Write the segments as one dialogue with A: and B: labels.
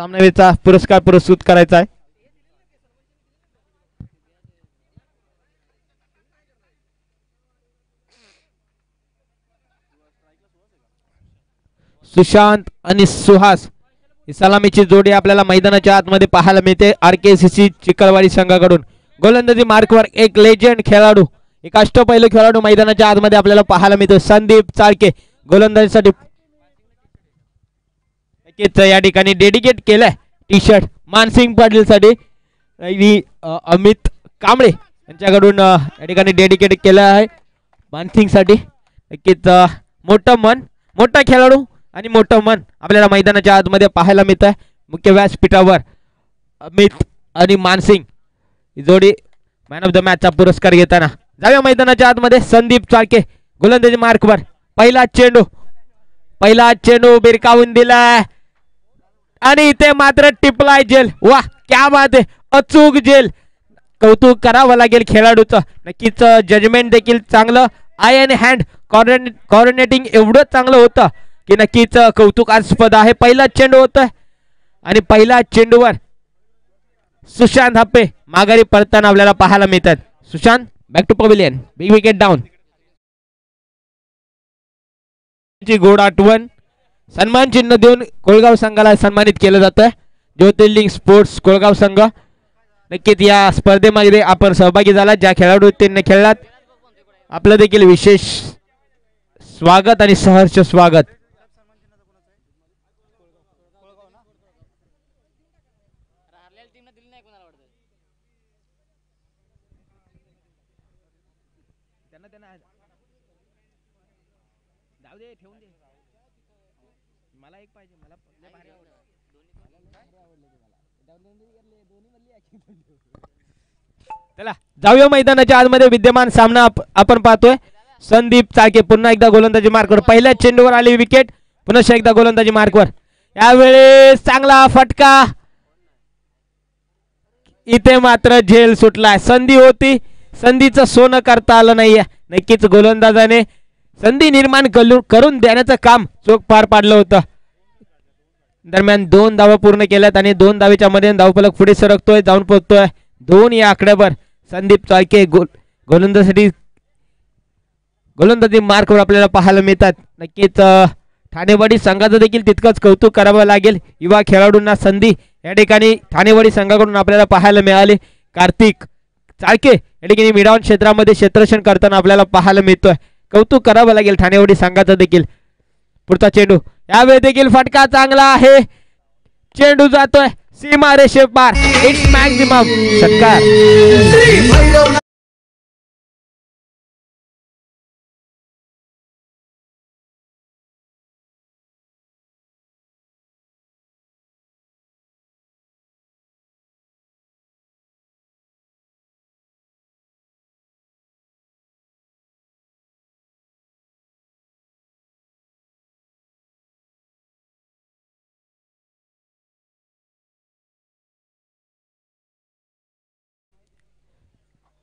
A: सामनावीरचा पुरस्कार पुरस्कृत करायचा आहे. सुशांत आणि सुहास ही सलामीची जोडी आपल्याला मैदानाच्या आतमध्ये पाहायला मिळते. RKCC चिखलवाडी संघाकडून गोलंदाजी मार्कवर एक लेजंड खेळाडू, एक अष्टपैलू खेळाडू मैदानाच्या आतमध्ये आपल्याला पाहायला मिळतो. संदीप चाळके गोलंदाजीसाठी या ठिकाणी डेडिकेट केलाय टी शर्ट मानसिंग पाटील साठी. अमित कांबळे यांच्याकडून या ठिकाणी डेडिकेट केलं आहे मानसिंग साठी. नक्कीच मोठं मन, मोठा खेळाडू आणि मोठं मन आपल्याला मैदानाच्या आतमध्ये पाहायला मिळत आहे. मुख्य व्यासपीठावर अमित आणि मानसिंग ही जोडी मॅन ऑफ द मॅचचा पुरस्कार घेताना. जाऊया मैदानाच्या आतमध्ये. संदीप चाळके गोलंदाजी मार्कवर पहिला चेंडू बिरकावून दिलाय आणि इथे मात्र टिपलाय झेल. वा क्या बात आहे, अचूक झेल. कौतुक करावं लागेल खेळाडूचं. नक्कीच जजमेंट देखील चांगलं, आय अँड हँड कॉर्डिनेटिंग एवढं चांगलं होतं की नक्कीच कौतुकास्पद आहे. पहिला चेंडू होता आणि पहिल्या चेंडूवर सुशांत हप्पे माघारी पळताना आपल्याला पाहायला मिळतात. Sushant back to pavilion, big wicket down. गोड आठवण सन्मान चिन्ह देऊन कोळगाव संघाला सन्मानित केलं जातं. ज्योतिर्लिंग स्पोर्ट्स कोळगाव संघ. नक्कीच या स्पर्धेमध्ये आपण सहभागी झालात. ज्या खेळाडू त्यांनी खेळलात आपलं देखील विशेष स्वागत आणि सहर्ष स्वागत. चला जाऊया मैदानाच्या आतमध्ये. विद्यमान सामना आपण पाहतोय. संदीप चाळके पुन्हा एकदा गोलंदाजी मार्कवर. पहिल्या चेंडूवर आली विकेट, पुन्हा एकदा गोलंदाजी मार्कवर. यावेळेस चांगला फटका, इथे मात्र झेल सुटलाय. संधी होती, संधीचं सोनं करता आलं नाहीये. नक्कीच गोलंदाजाने संधी निर्माण करून देण्याचं काम चोख पार पाडलं होतं. दरम्यान 2 धावा पूर्ण केल्यात आणि 2 धावेच्या मध्ये धावफलक पुढे सरकतोय, जाऊन पोहोचतोय 2 या आकड्यावर. संदीप चाळके गोलंदाजी मार्कवर आपल्याला पाहायला मिळतात. नक्कीच ठाणेवाडी संघाचं देखील तितकंच कौतुक करावं लागेल. युवा खेळाडूंना संधी या ठिकाणी ठाणेवाडी संघाकडून आपल्याला पाहायला मिळाली. कार्तिक चाळके या ठिकाणी मिडावून क्षेत्रामध्ये क्षेत्ररक्षण करताना आपल्याला पाहायला मिळतोय. कौतुक करावं लागेल ठाणेवाडी संघाचं देखील. पुढचा चेंडू, यावेळी देखील फटका चांगला आहे. चेंडू जातोय सीमा रेषे पार. इट्स मॅक्झिमम षटकार.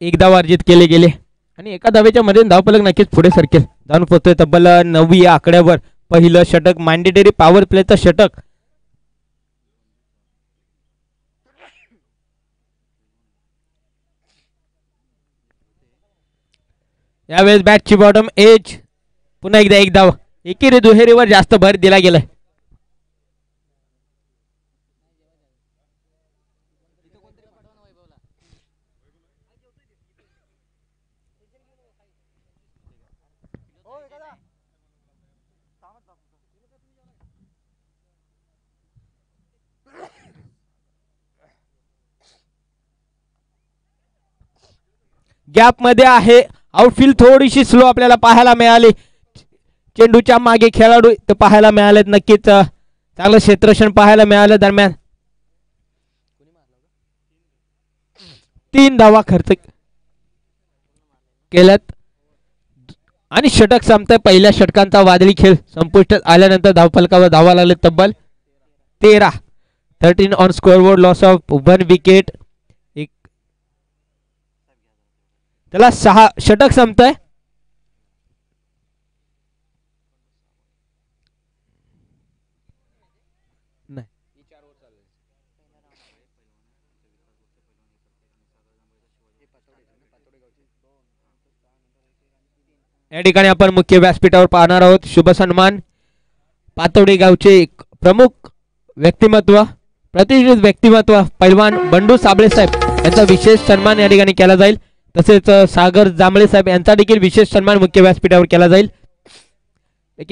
A: एक धाव अर्जित केले गेले आणि एका धावेच्या मध्ये धावफलक नक्कीच पुढे सरकेल. जाऊन पोहोचतोय तब्बल 9 या आकड्यावर. पहिलं षटक, मॅन्डेटरी पॉवर प्लेचं षटक. यावेळेस बॅटची बॉटम एज. पुन्हा एकदा एक धाव. एकेरी दुहेरीवर जास्त भर दिला गेलाय. गॅप मध्ये आहे. आउटफील्ड थोडीशी स्लो आपल्याला पाहायला मिळाली. चेंडूच्या मागे खेळाडू पाहायला मिळालेत. नक्कीच चांगलं क्षेत्ररक्षण पाहायला मिळालं. दरम्यान 3 धावा खर्च केल्यात आणि षटक संपतंय. पहिल्या षटकांचा वादळी खेळ संपुष्टात आल्यानंतर धावफलकावर धावा लागले तब्बल 13. 13 on scoreboard. Loss of 1 wicket. त्याला 6 षटक संपतंय. या ठिकाणी आपण मुख्य व्यासपीठावर पाहणार आहोत शुभ सन्मान पातोडे गावचे एक प्रमुख व्यक्तिमत्व प्रतिष्ठित व्यक्तिमत्व पैलवान बंडू साबळे साहेब यांचा विशेष सन्मान या ठिकाणी केला जाईल। तसेच सागर जांभळे साहेब यांचा देखील विशेष सन्मान मुख्य व्यासपीठावर केला जाईल।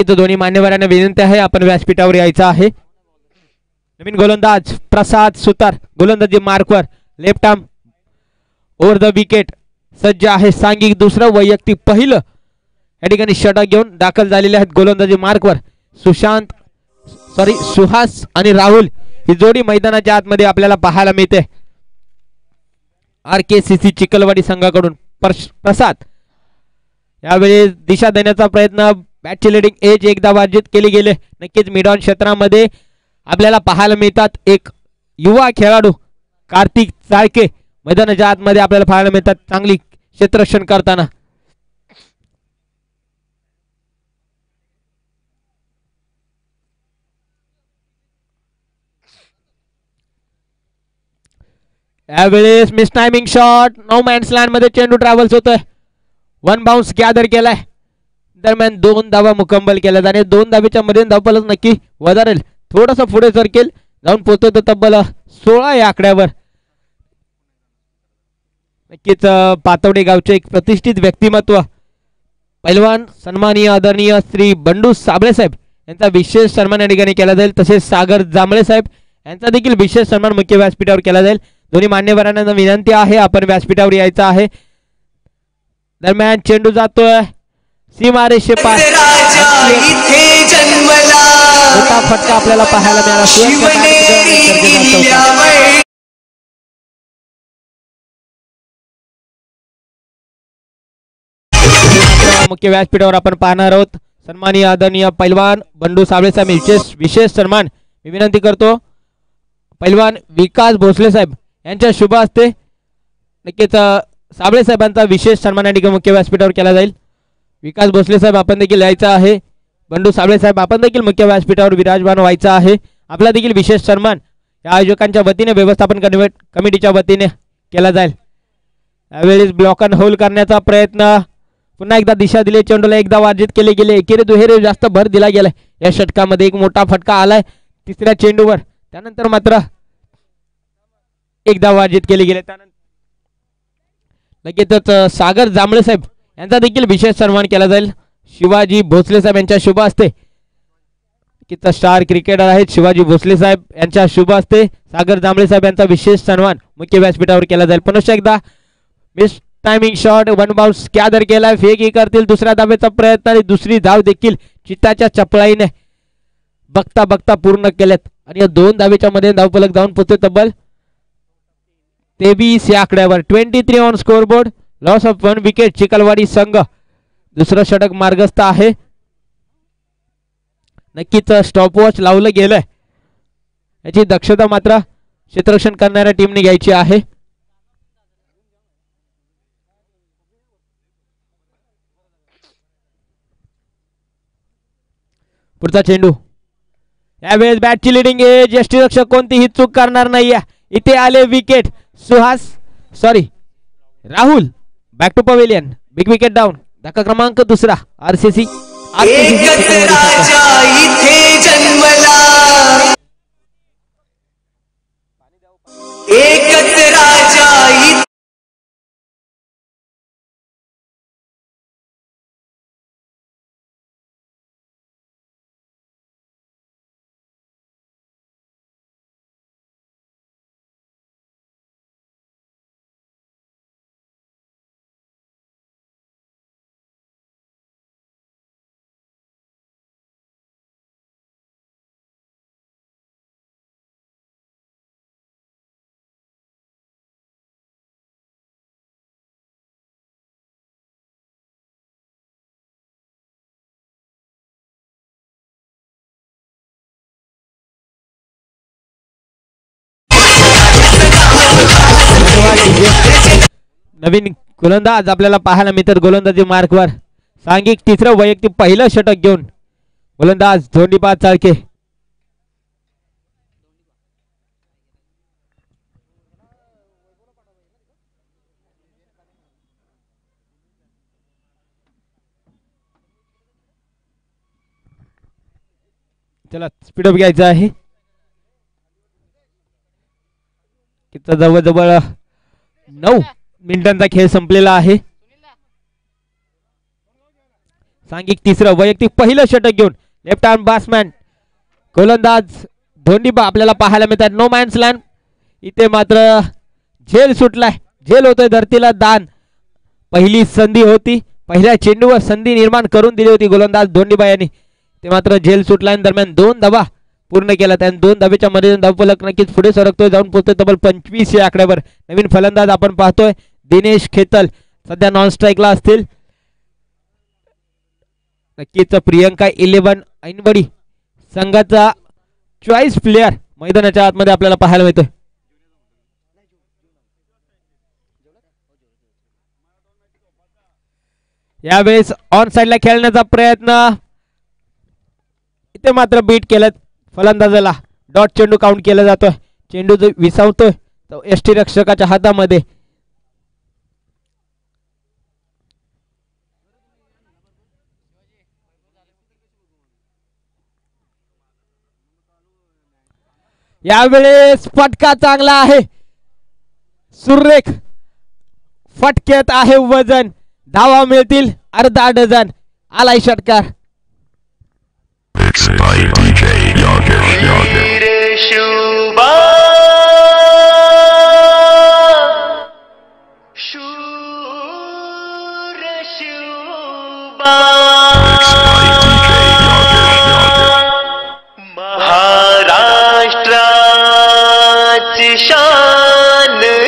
A: दोन्ही मान्यवरांना विनंती आहे आपण व्यासपीठावर यायचं आहे। नवीन गोलंदाज प्रसाद सुतार गोलंदाजी मार्कवर left arm over the wicket सज्ज आहे। सांघिक दुसरं वैयक्तिक पहिलं या ठिकाणी षटक घेऊन दाखल झालेले आहेत गोलंदाजी मार्कवर सुहास आणि राहुल ही जोडी मैदानाच्या आतमध्ये आपल्याला पाहायला मिळते। RKCC चिखलवाडी संघाकडून प्रसाद यावेळी दिशा देण्याचा प्रयत्न बॅटची लिडिंग एज एकदा वर्जित केली गेले। नक्कीच मिडऑन क्षेत्रामध्ये आपल्याला पाहायला मिळतात एक युवा खेळाडू कार्तिक चाळके मैदानाच्या आतमध्ये आपल्याला पाहायला मिळतात चांगली क्षेत्ररक्षण करताना। यावेळेस miss timing shot no man's land मध्ये चेंडू ट्रॅव्हल्स होतोय। वन बाउन्स गॅदर केलाय दरम्यान 2 धावा मुकम्मल केल्या आणि 2 धावेच्या मध्ये धावफलक नक्की वधारेल थोडस पुढे सरकेल जाऊन पोहोचतो तब्बल 16 या आकड्यावर। नक्कीच पातवडे गावचे एक प्रतिष्ठित व्यक्तिमत्व पैलवान सन्माननीय आदरणीय श्री बंडू साबळे साहेब यांचा विशेष सन्मान या ठिकाणी केला जाईल। तसेच सागर जांभळे साहेब यांचा देखील विशेष सन्मान मुख्य व्यासपीठावर केला जाईल। दोन्ही मान्यवरांना विनंती आहे आपण व्यासपीठावर यायचं आहे। दरम्यान चेंडू जातोय सीमारेषे पार मोठा फटका आपल्याला पाहायला मिळाला। मुख्य व्यासपीठावर आपण पाहणार आहोत सन्माननीय आदरणीय पैलवान बंडू साबळे साहेब विशेष सन्मान मी विनंती करतो पैलवान विकास भोसले साहेब यांच्या शुभ हस्ते नक्कीच साबळे साहेबांचा विशेष सन्मान या ठिकाणी मुख्य व्यासपीठावर केला जाईल। विकास भोसले साहेब आपण देखील यायचं आहे। बंडू साबळे साहेब आपण देखील मुख्य व्यासपीठावर विराजमान व्हायचं आहे। आपला देखील विशेष सन्मान या आयोजकांच्या वतीने व्यवस्थापन कमिटीच्या वतीने केला जाईल। यावेळी ब्लॉक अँड होल करण्याचा प्रयत्न पुन्हा एकदा दिशा दिली चेंडूला एकदा वर्जित केले गेले एकेरी दुहेरी जास्त भर दिला गेलाय। या षटकामध्ये एक मोठा फटका आलाय तिसऱ्या चेंडूवर त्यानंतर मात्र एकदा वर्जित केले गेले। त्यानंतर लगेचच सागर जांभळे साहेब यांचा देखील विशेष सन्मान केला जाईल। शिवाजी भोसले साहेब यांच्या शुभ हस्ते किती स्टार क्रिकेटर आहेत शिवाजी भोसले साहेब यांच्या शुभ हस्ते सागर जांभळे साहेब यांचा विशेष सन्मान मुख्य व्यासपीठावर केला जाईल। पुन्हा एकदा miss timing shot one bounce gather केलाय फेक करतील दुसऱ्या धावेचा प्रयत्न आणि दुसरी धाव देखील चित्ताच्या चपळाईने बघता बघता पूर्ण केलेत आणि या 2 धावेच्या मध्ये धावफलक जाऊन पोहोचते तब्बल 23 या आकड्यावर 23 on scoreboard loss of 1 wicket Chikhalwadi संघ दुसरं षटक मार्गस्थ आहे। नक्कीच स्टॉपवॉच लावलं गेलंय याची दक्षता मात्र क्षेत्ररक्षण करणाऱ्या टीमने घ्यायची आहे। पुढचा चेंडू यावेळेस बॅटची लिडिंग आहे यष्टीरक्षक कोणतीही चूक करणार नाहीये। इथे आले wicket Rahul back to pavilion big wicket down धक्का क्रमांक दुसरा RCC नवीन गोलंदाज आपल्याला पाहायला मिळतात गोलंदाजी मार्कवर सांघिक तिसरं वैयक्तिक पहिलं षटक घेऊन गोलंदाज धोंडीपाद चाळके। चला स्पीडअप घ्यायचा आहे. जवळजवळ 9 मिनिटांचा खेळ संपलेला आहे. सांघिक तिसरं वैयक्तिक पहिलं षटक घेऊन लेफ्ट आर्म बॅट्समॅन गोलंदाज धोंडीबा आपल्याला पाहायला मिळतात. No man's land. इथे मात्र झेल सुटलाय, झेल होतोय धरतीला दान. पहिली संधी होती, पहिल्या चेंडूवर संधी निर्माण करून दिली होती गोलंदाज धोंडीबा यांनी. ते मात्र झेल सुटलाय. दरम्यान 2 धावा पूर्ण केला. त्याने 2 धावेच्या मध्ये धावफलक नक्कीच पुढे सरकतोय, जाऊन पोहोचतोय तब्बल 25 या आकड्यावर. नवीन फलंदाज आपण पाहतोय दिनेश खेतल, सध्या नॉन स्ट्राईकला असतील. नक्कीच प्रियंका 11 ऐनवडी संघाचा चॉईस प्लेयर मैदानाच्या आतमध्ये आपल्याला पाहायला मिळतोय. यावेळेस ऑन साइडला खेळण्याचा प्रयत्न, इथे मात्र बीट केलं फलंदाजाला. डॉट चेंडू काउंट केला जातोय. चेंडू जो विसावतोय तो एसटी रक्षकाच्या हातामध्ये. यावेळेस फटका चांगला आहे, सुरेख फटक्यात आहे वजन. धावा मिळतील अर्धा डझन. आलाय षटकार.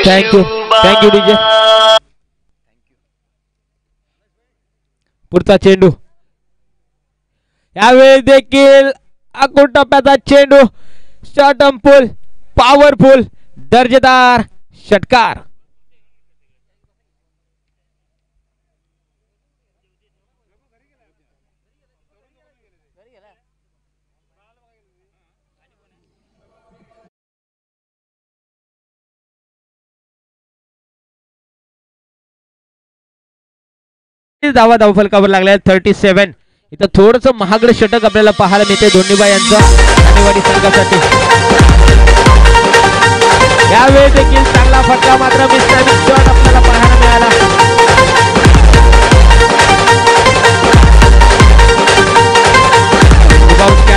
A: Thank you thank you DJ. पुढचा चेंडू, यावेळी देखील आखूड टप्प्याचा चेंडू. शॉर्ट पुल, पॉवरफुल, दर्जेदार षटकार. धावा धावफलकावर लागल्या 37. इथं थोडस महागडे षटक आपल्याला पाहायला मिळते धोंडीबा यांचा काटेवाडी संघासाठी. यावेळी देखील चांगला फटका मात्र मिस्टॅमिक शॉट आपल्याला पाहायला मिळाला.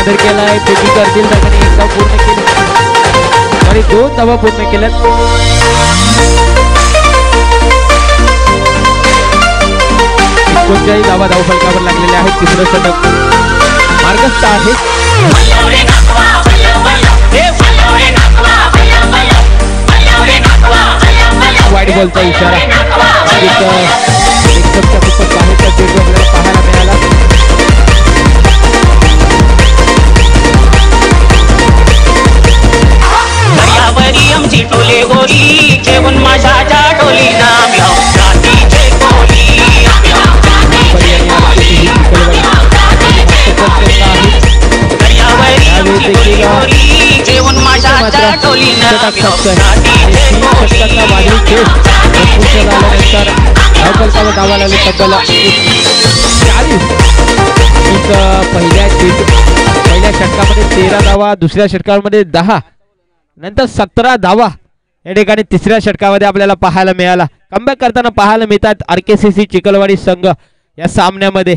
A: आदर केलाय, पेटी करतील त्याने 1 धाव पूर्ण केली आणि 2 धावा पूर्ण केल्यात. 39 धावा धावफलकावर लागलेले आहेत. तिसरं षटक मार्गस्थ आहे. वाईट बॉलचा इशारा एकदमच्या खूपच बाहेरचा चेंडू आपल्याला पाहायला मिळाला.
B: आमची टोले गोरी जेवण माझ्या टोली नाम जातीचे कोली. जेवण माझ्या टोली
A: पहिल्या षटकामध्ये 13 धावा, दुसऱ्या षटकामध्ये 10, नंतर 17 धावा या ठिकाणी तिसऱ्या षटकामध्ये आपल्याला पाहायला मिळाला. कमबॅक करताना पाहायला मिळतात RKCC चिखलवाडी संघ या सामन्यामध्ये.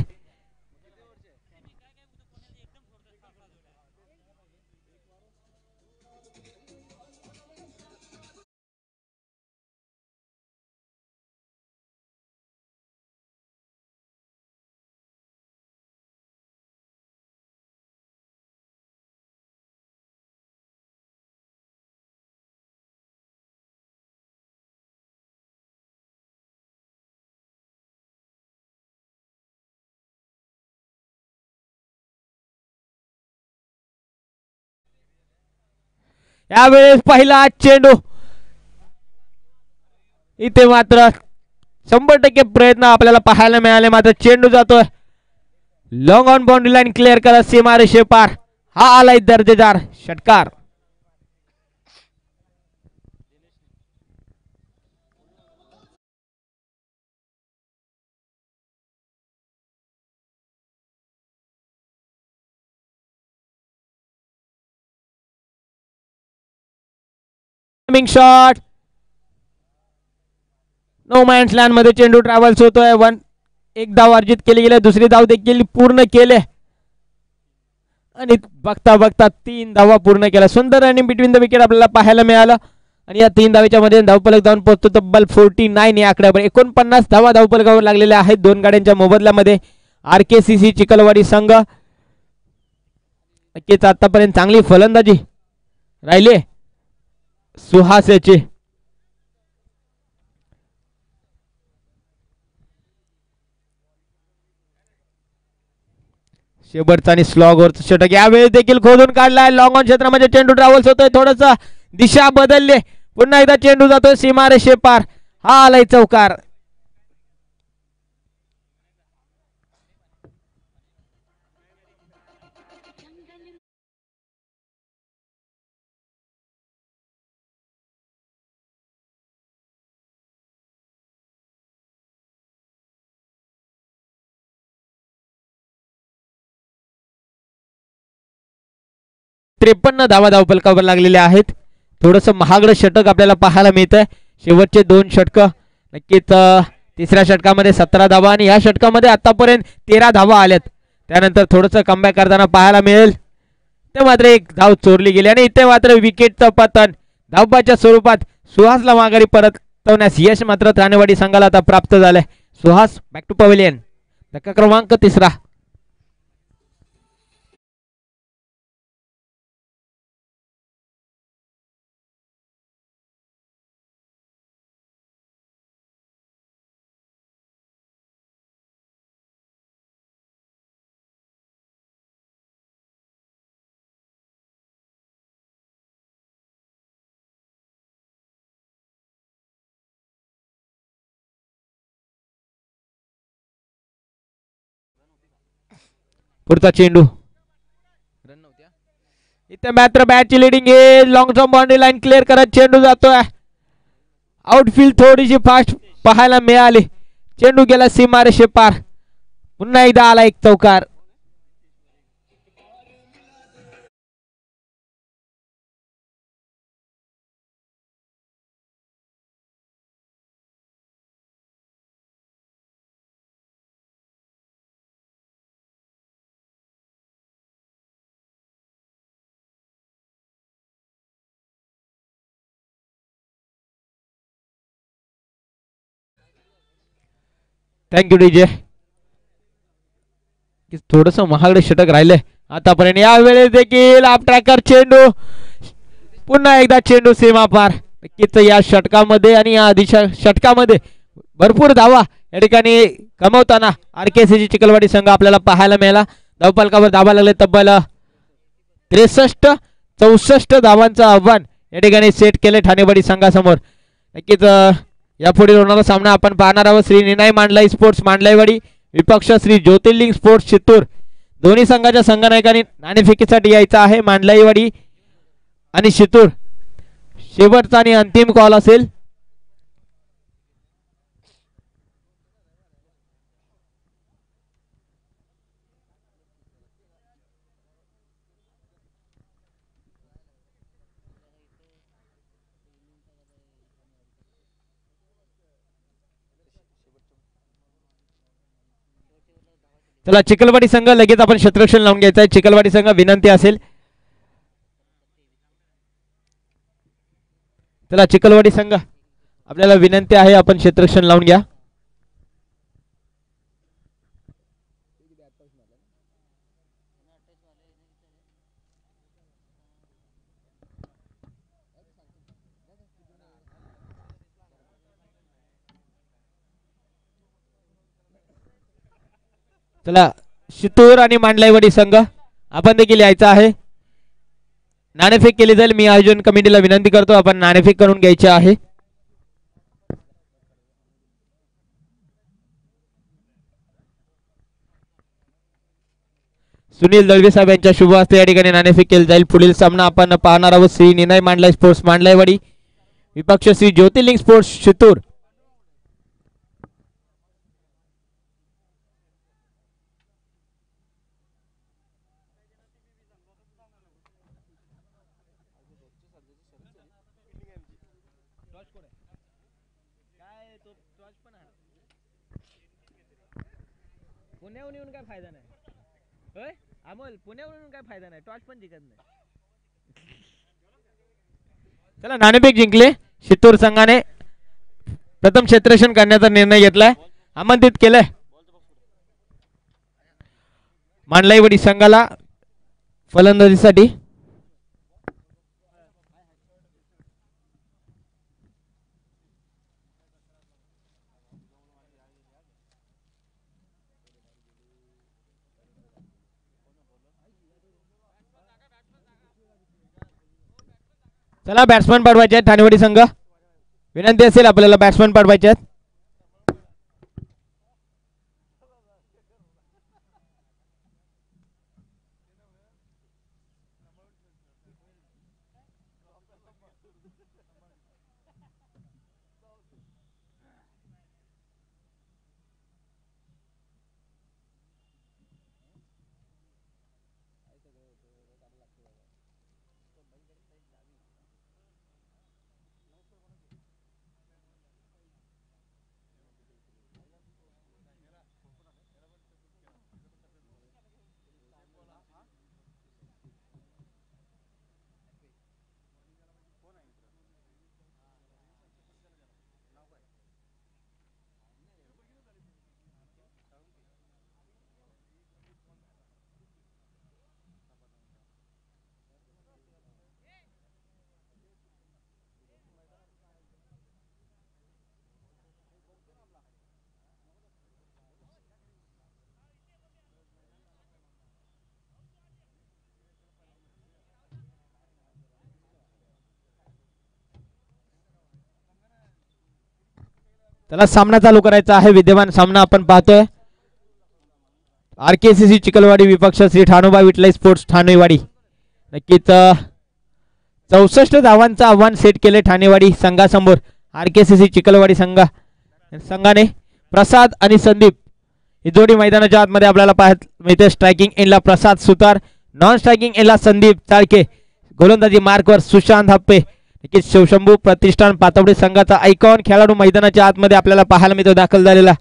A: यावेळेस पहिला चेंडू, इथे मात्र 100% प्रयत्न आपल्याला पाहायला मिळाले. मात्र चेंडू जातोय long on boundary line clear करा, सीमारेषे पार. हा आलाय दर्जेदार षटकार. Coming shot. No man's land मध्ये चेंडू ट्रॅव्हल्स होतोय. एक धाव अर्जित केली गेली. दुसरी धाव देखील पूर्ण केले आणि बघता बघता 3 धावा पूर्ण केल्या. सुंदर रनिंग बिटवीन द विकेट आपल्याला पाहायला मिळालं आणि या 3 धावेच्या मध्ये धावफलक जाऊन पोहोचतो तब्बल 49 या आकड्यावर. 49 धावा धावफलकावर लागलेल्या आहेत दोन गाड्यांच्या मोबदल्यामध्ये. RKCC चिखलवाडी संघ नक्कीच आतापर्यंत चांगली फलंदाजी राहिले सुहास याची. शेवटचा आणि स्लॉग वरचा षटक यावेळी देखील खोदून काढलाय. लॉंग ऑन क्षेत्रामध्ये चेंडू ट्रॅव्हल्स होतोय. थोडस दिशा बदलले. पुन्हा एकदा चेंडू जातोय सीमारेषे पार. हा आलाय चौकार. त्रेपन्न धावा धावफलकावर लागलेल्या आहेत. थोडस महागडं षटक आपल्याला पाहायला मिळत आहे. शेवटचे 2 षटक नक्कीच. तिसऱ्या षटकामध्ये 17 धावा आणि या षटकामध्ये आतापर्यंत 13 धावा आल्यात. त्यानंतर थोडस कमबॅक करताना पाहायला मिळेल. ते मात्र एक धाव चोरली गेली आणि इथे मात्र विकेटचं पतन धावबाच्या स्वरूपात सुहासला माघारी परतवण्यास यश मात्र त्राणेवाडी संघाला आता प्राप्त झालंय. Suhas back to pavilion. धक्का क्रमांक 3. पुढचा चेंडू इथे मात्र बॅटची लिडिंग आहे. Long term boundary line clear करत चेंडू जातोय. आउटफील्ड थोडीशी फास्ट पाहायला मिळाली. चेंडू गेला सीमारेषे पार. पुन्हा एकदा आला एक चौकार. Thank you DJ. थोडस महागडे षटक राहिले आतापर्यंत. यावेळेस देखील आप ट्रॅकर चेंडू. पुन्हा एकदा चेंडू सीमा पार. नक्कीच या षटकामध्ये आणि या आधीच्या षटकामध्ये भरपूर धावा या ठिकाणी कमवताना RKCC चिखलवाडी संघ आपल्याला पाहायला मिळाला. धावफलकावर धावा लागले तब्बल 63-64 धावांचं आव्हान या ठिकाणी सेट केले ठाणेवाडी संघासमोर. नक्कीच यापुढे होणारा सामना आपण पाहणार आहोत. श्री निनाय मांडलाई स्पोर्ट्स मांडलाईवाडी विपक्ष श्री ज्योतिर्लिंग स्पोर्ट्स चित्तूर. दोन्ही संघाच्या संघनायकांनी नाणेफेकीसाठी यायचं आहे. मांडलाईवाडी आणि चित्तूर शेवटचा आणि अंतिम कॉल असेल. चला चिखलवाडी संघ लगेच आपण क्षेत्ररक्षण लावून घ्यायचं आहे. चिखलवाडी संघ विनंती असेल. चला चिखलवाडी संघ आपल्याला विनंती आहे आपण क्षेत्ररक्षण लावून घ्या. चला शितूर आणि मांडलाईवाडी संघ आपण देखील यायचं आहे. नाणेफेक केली जाईल. मी आयोजन कमिटीला विनंती करतो आपण नाणेफेक करून घ्यायचे आहे. सुनील दळवी साहेब यांच्या शुभ हस्ते या ठिकाणी नाणेफेक केली जाईल. पुढील सामना आपण पाहणार आहोत. श्री निनाय मांडलाई स्पोर्ट्स मांडलाईवाडी विपक्ष श्री ज्योतिर्लिंग स्पोर्ट्स शितूर. पुण्याहून येऊन काय फायदा नाही होय अमोल पुण्याहून येऊन काय फायदा नाही टॉस पण जिंकत नाही चला नाणेफेक जिंकले शितूर संघाने प्रथम क्षेत्ररक्षण करण्याचा निर्णय घेतलाय आमंत्रित केलंय मांडलाईवाडी संघाला फलंदाजीसाठी चला बॅट्समन पाठवायचे आहेत ठाणेवाडी संघ विनंती असेल आपल्याला बॅट्समन पाठवायचे आहेत चला सामना चालू करायचा आहे विद्यमान सामना आपण पाहतोय आरकेसीसी चिखलवाडी विपक्ष श्री ठाणोबा विठलाई स्पोर्ट्स ठाणेवाडी नक्कीच 64 धावांचं आव्हान सेट केले ठाणेवाडी संघासमोर आरकेसीसी चिखलवाडी संघाने प्रसाद आणि संदीप ही जोडी मैदानाच्या आतमध्ये आपल्याला पाहत मिळते स्ट्रायकिंग एंडला प्रसाद सुतार नॉन स्ट्रायकिंग एंडला संदीप चाळके गोलंदाजी मार्कवर सुशांत हप्पे नक्कीच शिवशंभू प्रतिष्ठान पातवडे संघाचा आयकॉन खेळाडू मैदानाच्या आतमध्ये आपल्याला पाहायला मिळतो दाखल झालेला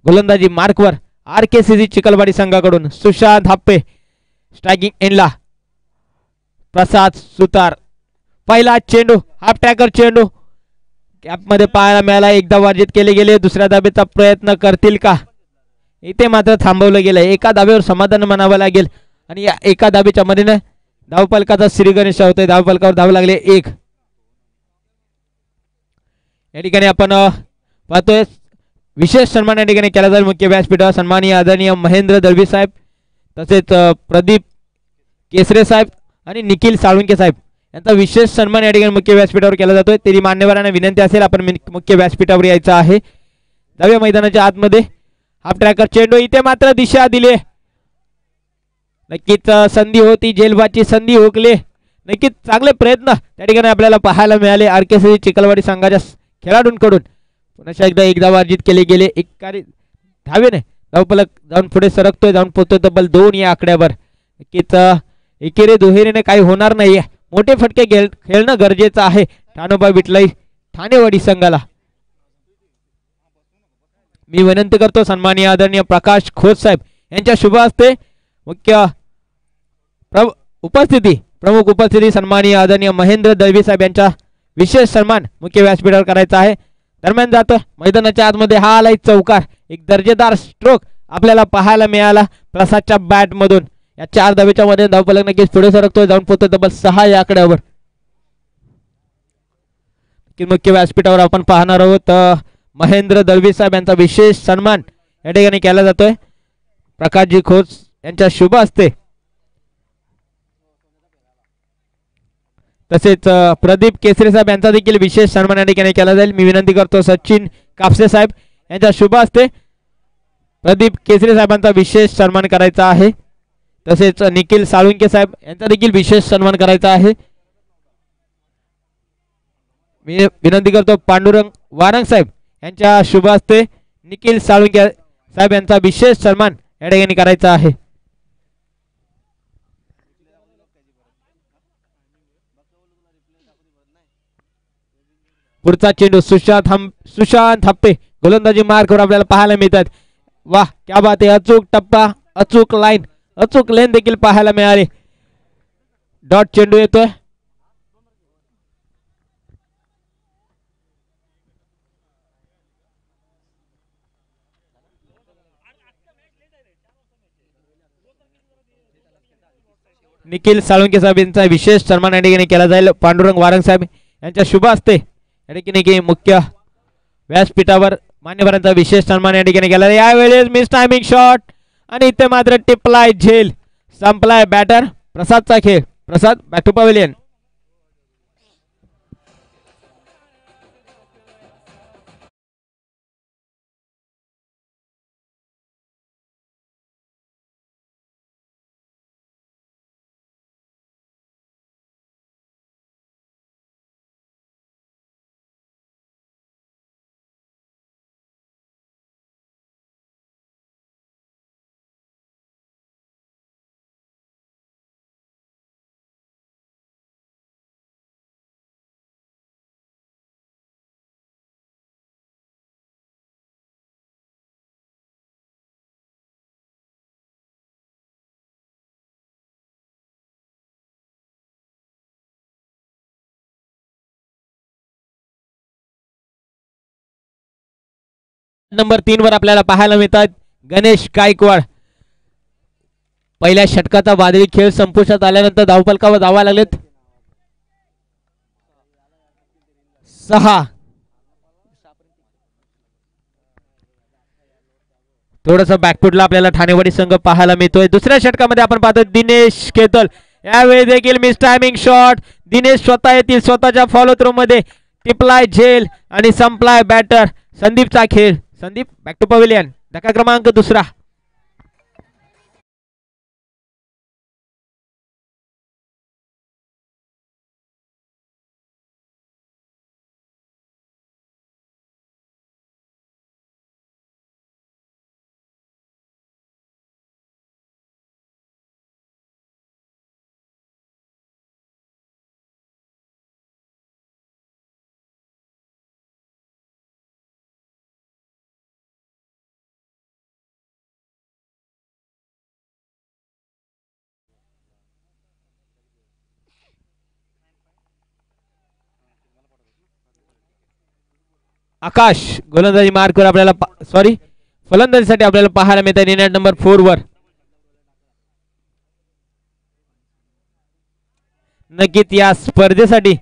A: गोलंदाजी मार्कवर आरकेसीसी चिखलवाडी संघाकडून सुशांत हप्पे स्ट्रायकिंग एंडला प्रसाद सुतार पहिला चेंडू हाफ ट्रॅकर चेंडू कॅपमध्ये पाहायला मिळाला एकदा वर्जित केले गेले दुसऱ्या धाबेचा प्रयत्न करतील का इथे मात्र थांबवलं गेलं एका धाब्यावर समाधान मानावं लागेल आणि या एका धाबेच्या मधीने धावफलकाचा श्री गणेश होतोय धावफलकावर धाव लागले एक या ठिकाणी आपण पाहतोय विशेष सन्मान या ठिकाणी केला जाईल मुख्य व्यासपीठावर सन्माननीय आदरणीय महेंद्र दळवी साहेब तसेच प्रदीप केसरे साहेब आणि निखिल साळुंके साहेब यांचा विशेष सन्मान या ठिकाणी मुख्य व्यासपीठावर केला जातोय तरी मान्यवरांना विनंती असेल आपण मुख्य व्यासपीठावर यायचं आहे जाऊया मैदानाच्या आतमध्ये हाफ ट्रॅकर चेंडू इथे मात्र दिशा दिली नक्कीच संधी होती जेलबाची संधी हुकले नक्कीच चांगले प्रयत्न त्या ठिकाणी आपल्याला पाहायला मिळाले आरकेसीसी चिखलवाडी संघाच्या खेळाडूंकडून पुन्हा एकदा एकदा अर्जित केले गेले एक धावेने धावफलक जाऊन पुढे सरकतोय जाऊन पोहोचतोय तब्बल 2 या आकड्यावर नक्कीच एकेरी दुहेरीने काही होणार नाहीये मोठे फटके खेळणं गरजेचं आहे ठाणोबा विठलाई ठाणेवाडी संघाला मी विनंती करतो सन्माननीय आदरणीय प्रकाश खोत साहेब यांच्या शुभ हस्ते मुख्य प्रमुख उपस्थिती सन्माननीय आदरणीय महेंद्र दळवी साहेब यांचा विशेष सन्मान मुख्य व्यासपीठावर करायचा आहे दरम्यान जातो मैदानाच्या आतमध्ये हा आलाय चौकार एक दर्जेदार स्ट्रोक आपल्याला पाहायला मिळाला प्रसादच्या बॅट मधून या 4 धावेच्या मध्ये धावफलक नक्कीच पुढे सरकतोय जाऊन पोहोचतोय तब्बल 6 या आकड्यावर मुख्य व्यासपीठावर आपण पाहणार आहोत महेंद्र दळवी साहेब यांचा विशेष सन्मान या ठिकाणी केला जातोय प्रकाशजी खोत यांच्या शुभ हस्ते तसेच प्रदीप केसरे साहेब यांचा देखील विशेष सन्मान या ठिकाणी केला जाईल मी विनंती करतो सचिन कापसे साहेब यांच्या शुभ हस्ते प्रदीप केसरे साहेबांचा विशेष सन्मान करायचा आहे तसेच निखिल साळुंके साहेब यांचा देखील विशेष सन्मान करायचा आहे मी विनंती करतो पांडुरंग वारंग साहेब यांच्या शुभ हस्ते निखिल साळुंके साहेब यांचा विशेष सन्मान या ठिकाणी करायचा आहे पुढचा चेंडू सुशांत हप्पे गोलंदाजी मार्कवर आपल्याला पाहायला मिळतात. वाह क्या बात आहे. अचूक टप्पा, अचूक लाईन, अचूक लेन देखील पाहायला मिळाले. डॉट चेंडू येतोय. निखिल साळुंके साहेब यांचा विशेष सन्मान या ठिकाणी केला जाईल. पांडुरंग वारंग साहेब यांच्या शुभ हस्ते या ठिकाणी मुख्य व्यासपीठावर मान्यवरांचा विशेष सन्मान या ठिकाणी केला. यावेळेस मिस टायमिंग शॉट आणि इथे मात्र टिपलाय झेल. संपलाय बॅटर. प्रसादचा खेळ. प्रसाद बॅक टू पवेलियन. नंबर 3 वर आपल्याला पाहायला मिळतात गणेश गायकवाड. पहिल्या षटकाचा वादळी खेळ संपुष्टात आल्यानंतर धावफलकावर धावा लागलेत 6. थोडस बॅकफुटला आपल्याला ठाणेवाडी संघ पाहायला मिळतोय. दुसऱ्या षटकामध्ये आपण पाहतो दिनेश केतल. यावेळी देखील मिस टायमिंग शॉट. दिनेश स्वतः येतील स्वतःच्या फॉलो थ्रो मध्ये. टिपलाय झेल आणि संपलाय बॅटर. संदीपचा खेळ. Sandeep back to pavilion. धक्का क्रमांक 2. आकाश गोलंदाजी मार्कवर आपल्याला सॉरी फलंदाजीसाठी आपल्याला पाहायला मिळत आहे नेट नंबर 4 वर. नक्कीच या स्पर्धेसाठी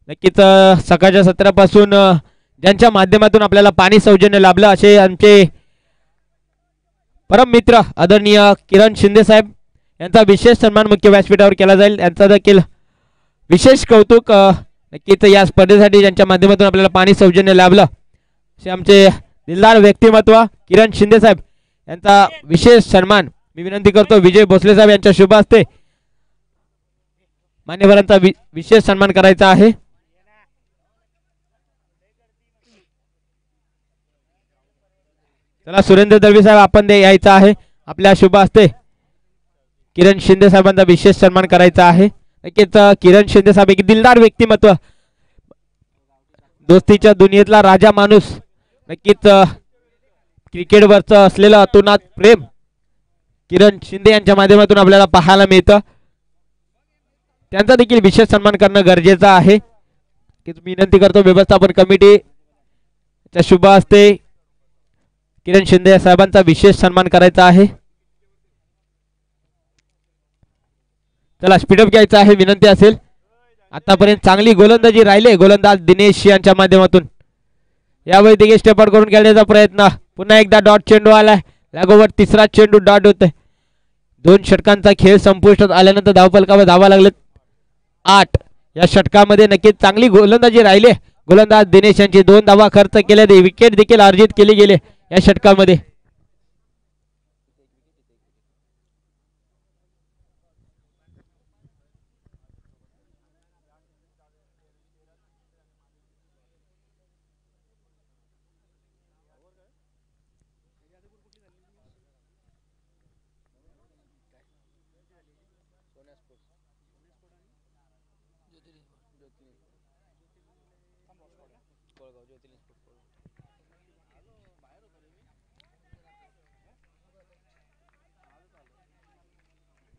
A: नक्कीच सकाळच्या सत्रापासून ज्यांच्या माध्यमातून आपल्याला पाणी सौजन्य लाभलं असे आमचे परम मित्र आदरणीय किरण शिंदे साहेब यांचा विशेष सन्मान मुख्य व्यासपीठावर केला जाईल. यांचा देखील विशेष कौतुक. नक्कीच या स्पर्धेसाठी ज्यांच्या माध्यमातून आपल्याला पाणी सौजन्य लाभलं असे आमचे दिलदार व्यक्तिमत्व किरण शिंदे साहेब यांचा विशेष सन्मान मी विनंती करतो विजय भोसले साहेब यांच्या शुभ हस्ते मान्यवरांचा विशेष सन्मान करायचा आहे. चला सुरेंद्र दळवी साहेब आपण यायचा आहे. आपल्या शुभ हस्ते किरण शिंदे साहेबांचा विशेष सन्मान करायचा आहे. नक्कीच किरण शिंदे साहेब एक दिलदार व्यक्तिमत्व. दोस्तीच्या दुनियेतला राजा माणूस. नक्कीच क्रिकेटवरचं असलेलं अतोनात प्रेम किरण शिंदे यांच्या माध्यमातून आपल्याला पाहायला मिळतं. त्यांचा देखील विशेष सन्मान करणं गरजेचं आहे. विनंती करतो व्यवस्थापन कमिटीच्या शुभ हस्ते किरण शिंदे साहेबांचा विशेष सन्मान करायचा आहे. चला स्पीडअप घ्यायचा आहे विनंती असेल. आतापर्यंत चांगली गोलंदाजी राहिले गोलंदाज दिनेश यांच्या माध्यमातून. यावेळी देखील स्टेप आउट करून खेळण्याचा प्रयत्न. पुन्हा एकदा डॉट चेंडू आलाय. लागोवर तिसरा चेंडू डॉट होतोय. 2 षटकांचा खेळ संपुष्टात आल्यानंतर धावफलकावर धावा लागलेत 8. या षटकामध्ये नक्कीच चांगली गोलंदाजी राहिले गोलंदाज दिनेश यांची. 2 धावा खर्च केल्या. विकेट देखील अर्जित केली गेले या षटकामध्ये.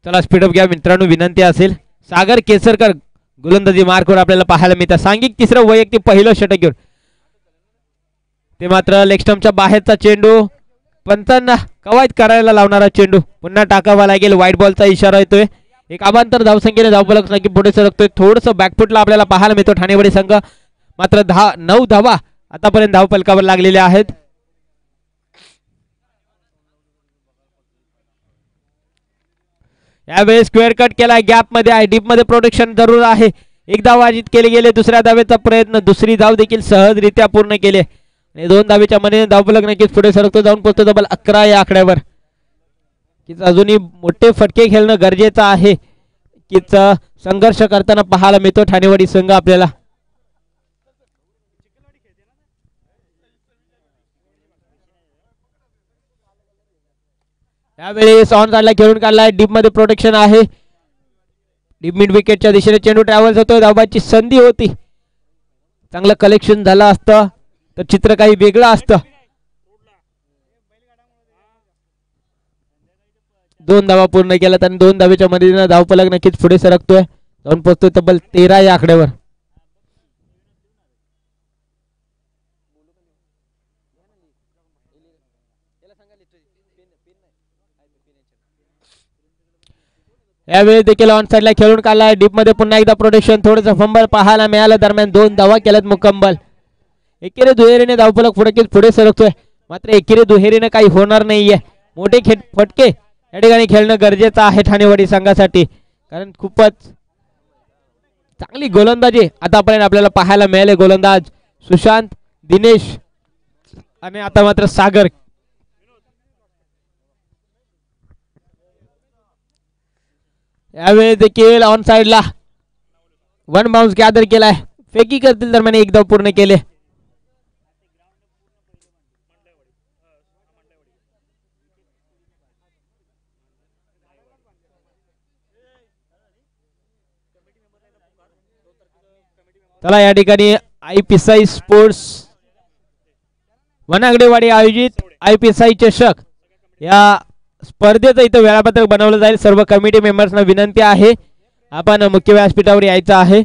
A: चला स्पीडअप घ्या मित्रांनो, विनंती असेल. सागर केसरकर गोलंदाजी मार्कवर आपल्याला पाहायला मिळतात. सांघिक तिसरं वैयक्तिक पहिलं षटक घेऊन, ते मात्र लेग स्टंपच्या बाहेरचा चेंडू, पंचांना कवायत करायला लावणारा चेंडू पुन्हा टाकावा लागेल. व्हाईट बॉलचा इशारा येतोय. एक अबांतर धावसंख्येने धावफलक नक्की पुढे सरकतोय. थोडंसं बॅकफुटला आपल्याला पाहायला मिळतो ठाणेवाडी संघ. मात्र 9 धावा आतापर्यंत धावफलकावर लागलेल्या आहेत. यावेळेस स्क्वेअर कट केला, गॅप मध्ये आहे, डीप मध्ये प्रोटेक्शन जरूर आहे. एक धाव वाजित केले गेले. दुसऱ्या धावेचा प्रयत्न, दुसरी धाव देखील सहजरित्या पूर्ण केले आणि 2 धावेच्या मदतीने धावफलक नक्कीच पुढे सरकतो. जाऊन पोहोचतो डबल 11 या आकड्यावर. किच अजूनही मोठे फटके खेळणं गरजेचं आहे. किच संघर्ष करताना पाहायला मिळतो ठाणेवाडी संघ आपल्याला. यावेळेस ऑन साइडला खेळून काढलाय. डीप मध्ये प्रोटेक्शन आहे. डीप मिड विकेटच्या दिशेने चेंडू ट्रॅव्हल्स होतोय. धावाची संधी होती, चांगलं कलेक्शन झालं असतं तर चित्र काही वेगळं असतं. 2 धावा पूर्ण केल्यात आणि 2 धावेच्या मदतीने धावफलक नक्कीच पुढे सरकतोय. जाऊन पोहोचतोय तब्बल 13 या आकड्यावर. यावेळी देखील ऑन साइडला खेळून काढलाय. डीप मध्ये पुन्हा एकदा प्रोटेक्शन, थोडंसं फंबल पाहायला मिळालं. दरम्यान 2 धावा केल्यात मुकंबल. एकेरी दुहेरीने धावफलक पुढे सरकतोय. मात्र एकेरी दुहेरीने काही होणार नाहीये. मोठे फटके या ठिकाणी खेळणं गरजेचं आहे ठाणेवाडी संघासाठी, कारण खूपच चांगली गोलंदाजी आतापर्यंत आपल्याला पाहायला मिळाले. गोलंदाज सुशांत, दिनेश आणि आता मात्र सागर. यावेळी देखील ऑन साइडला 1 बाउन्स गॅदर केलाय. फेकी करतील दरम्यान 1 धाव पूर्ण केले. चला या ठिकाणी आयपीएसआय स्पोर्ट्स वनागडेवाडी आयोजित आयपीएसआय चषक या स्पर्धेचं इथं वेळापत्रक बनवलं जाईल. सर्व कमिटी मेंबर्सना विनंती आहे, आपण मुख्य व्यासपीठावर यायचं आहे.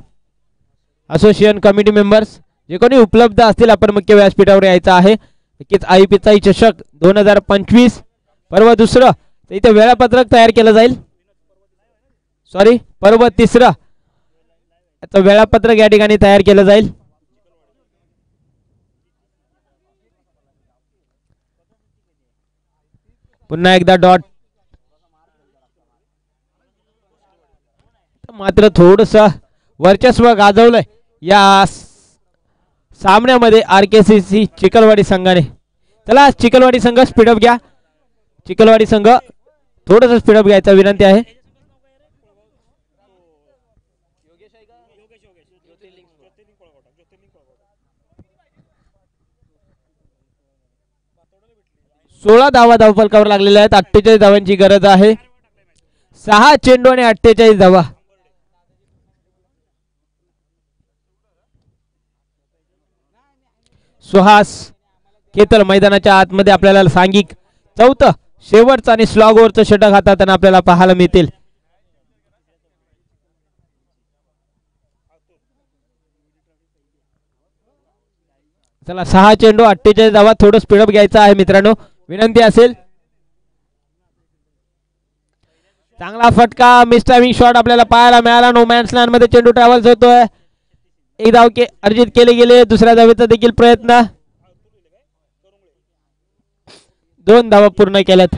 A: असोसिएशन कमिटी मेंबर्स जे कोणी उपलब्ध असतील आपण मुख्य व्यासपीठावर यायचं आहे. नक्कीच आयपीएसआय चषक 2025 पर्व दुसरं इथे वेळापत्रक तयार केलं जाईल. सॉरी, पर्व तिसरं वेळापत्रक या ठिकाणी तयार केलं जाईल. पुन्हा एकदा डॉट, मात्र थोडस वर्चस्व गाजवलंय या सामन्यामध्ये आरकेसीसी चिखलवाडी संघाने. चला चिखलवाडी संघ स्पीडअप घ्या. चिखलवाडी संघ थोडस स्पीडअप घ्यायचा विनंती आहे. सोळा धावा धावफलकावर लागलेल्या आहेत. 48 धावांची गरज आहे. 6 चेंडू आणि 48 धावा. सुहास केतल मैदानाच्या आतमध्ये आपल्याला सांघिक चौथं शेवटचं आणि स्लॉग ओव्हरचं षटक हाताळताना आपल्याला पाहायला मिळतील. चला 6 चेंडू 48 धावा. थोडं स्पीडअप घ्यायचं आहे मित्रांनो, विनंती असेल. चांगला फटका, मिस टायमिंग शॉट आपल्याला पाहायला मिळाला. नो मॅन्स लँड मध्ये चेंडू ट्रॅव्हल्स होतोय. 1 धाव अर्जित केले गेले. दुसऱ्या धावेचा देखील प्रयत्न, 2 धावा पूर्ण केल्यात.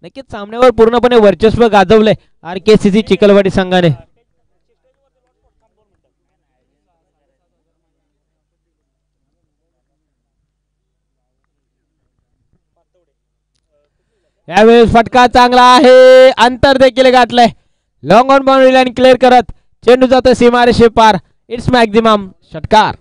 A: नक्कीच सामन्यावर पूर्णपणे वर्चस्व गाजवलंय आरकेसीसी चिखलवाडी संघाने. यावेळेस फटका चांगला आहे, अंतर देखील गाठलंय. Long on boundary line clear करत चेंडू जातो सीमारेषे पार. इट्स मॅक्झिमम षटकार.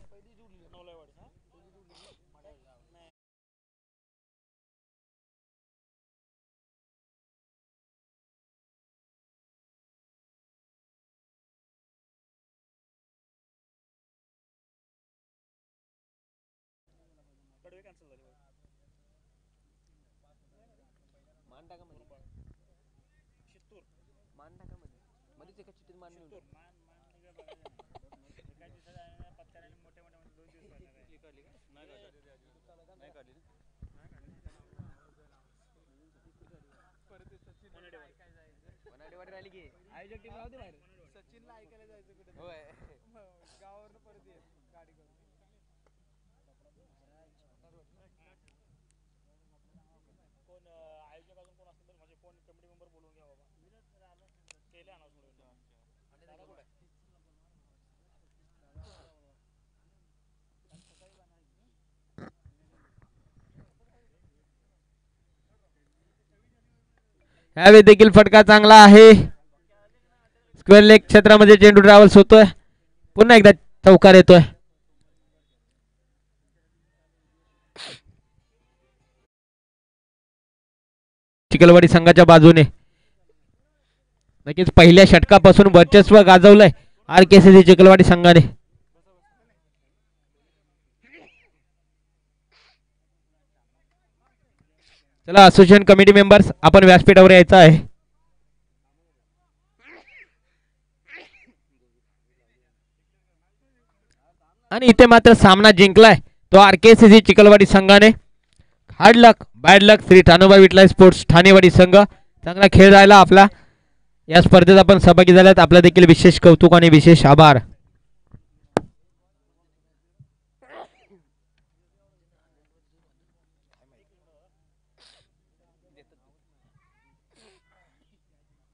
A: यावेळी देखील फटका चांगला आहे. स्क्वेअर लेग क्षेत्रामध्ये चेंडू ट्रॅव्हल्स होतोय. पुन्हा एकदा चौकार येतोय. चिखलवाडी संघाच्या बाजूने नक्कीच पहिल्या षटकापासून वर्चस्व गाजवलंय RKCC चिखलवाडी संघाने. चला असोसिएशन कमिटी मेंबर्स आपण व्यासपीठावर यायचं आहे. आणि इथे मात्र सामना जिंकलाय तो RKCC चिखलवाडी संघाने. हार्ड लक बॅड लक श्री ठाणोबा विठला स्पोर्ट्स ठाणेवाडी संघ. चांगला खेळ राहिला आपला. या स्पर्धेत आपण सहभागी झाल्यात आपला देखील विशेष कौतुक आणि विशेष आभार.